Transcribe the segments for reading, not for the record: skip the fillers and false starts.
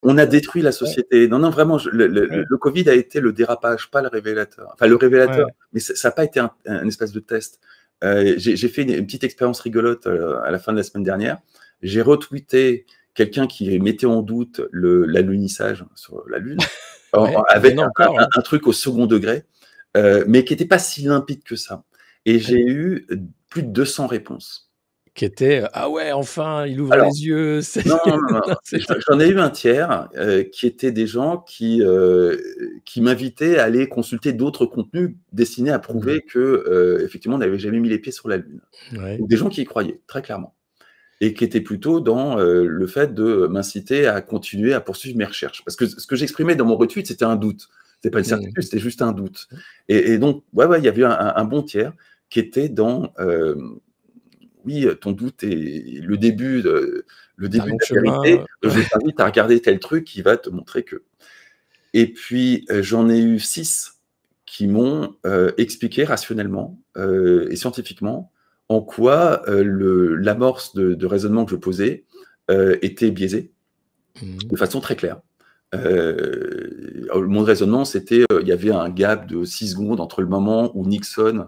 On a détruit la Ouais. société. Non, non, vraiment, Ouais. le Covid a été le dérapage, pas le révélateur. Enfin, le révélateur, Ouais. mais ça n'a pas été un espèce de test. J'ai fait une petite expérience rigolote à la fin de la semaine dernière. J'ai retweeté quelqu'un qui mettait en doute l'alunissage sur la Lune, Ouais. Il y avec en a encore, hein. un truc au second degré, mais qui n'était pas si limpide que ça. Et Ouais. j'ai eu plus de 200 réponses. Qui était, «Ah ouais, enfin, il ouvre Alors, les yeux, c'est» non, non, non, non. non, c'était J'en ai eu un tiers qui étaient des gens qui m'invitaient à aller consulter d'autres contenus destinés à mmh. prouver que, effectivement, on n'avait jamais mis les pieds sur la Lune. Ouais. Donc des gens qui y croyaient, très clairement, et qui étaient plutôt dans le fait de m'inciter à continuer à poursuivre mes recherches. Parce que ce que j'exprimais dans mon retweet, c'était un doute. C'était pas une Mmh. certitude, c'était juste un doute. Et donc, ouais, ouais, il y avait un bon tiers qui était dans oui, ton doute est le C'est un début de long la vérité. chemin, Je t'invite à regarder tel truc qui va te montrer que. Et puis, j'en ai eu 6 qui m'ont expliqué rationnellement et scientifiquement en quoi l'amorce de raisonnement que je posais était biaisée Mmh. de façon très claire. Mon raisonnement, c'était il y avait un gap de 6 secondes entre le moment où Nixon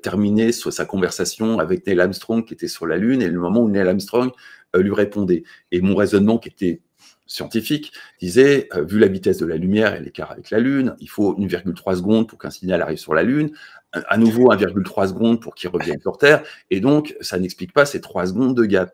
terminait sa conversation avec Neil Armstrong qui était sur la Lune et le moment où Neil Armstrong lui répondait. Et mon raisonnement qui était scientifique disait, vu la vitesse de la lumière et l'écart avec la Lune, il faut 1,3 secondes pour qu'un signal arrive sur la Lune, à nouveau 1,3 secondes pour qu'il revienne sur Terre, et donc ça n'explique pas ces 3 secondes de gap.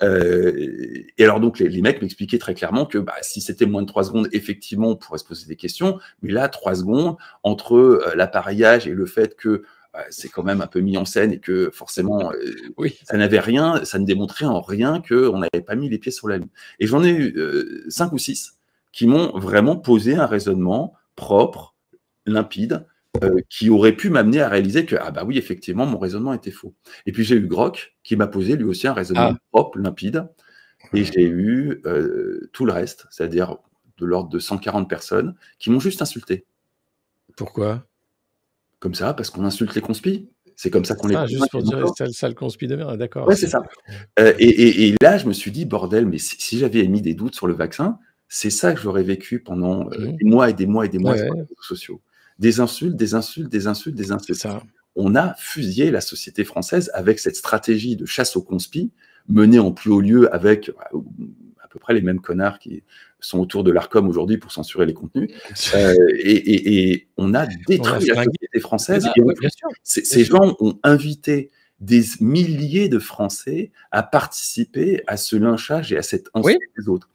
Et alors donc les mecs m'expliquaient très clairement que bah, si c'était moins de 3 secondes, effectivement, on pourrait se poser des questions, mais là, 3 secondes, entre l'appareillage et le fait que c'est quand même un peu mis en scène et que forcément, Oui. ça n'avait rien, ça ne démontrait en rien qu'on n'avait pas mis les pieds sur la Lune. Et j'en ai eu 5 ou 6 qui m'ont vraiment posé un raisonnement propre, limpide, qui aurait pu m'amener à réaliser que, ah bah oui, effectivement, mon raisonnement était faux. Et puis j'ai eu Grok, qui m'a posé lui aussi un raisonnement Ah! propre, limpide, et Ouais. j'ai eu tout le reste, c'est-à-dire de l'ordre de 140 personnes, qui m'ont juste insulté. Pourquoi? Comme ça, parce qu'on insulte les conspis. C'est comme ça qu'on les Ah, convainc juste pour qu'ils ont dire: tort. «Ça le conspire de merde», d'accord, Ouais, c'est c'est ça. ouais. Et là, je me suis dit: «Bordel, mais si j'avais émis des doutes sur le vaccin, c'est ça que j'aurais vécu pendant Mmh. des mois et des mois et des mois Ouais, sur les ouais, réseaux sociaux. Des insultes, des insultes, des insultes, des c'est insultes». ça. On a fusillé la société française avec cette stratégie de chasse aux conspis menée en plus haut lieu avec à peu près les mêmes connards qui sont autour de l'Arcom aujourd'hui pour censurer les contenus. Et on a On a détruit la flingué société le française débat, et en ouais, bien plus, sûr, bien ces sûr. gens ont invité des milliers de Français à participer à ce lynchage et à cette Oui. ensuite des autres.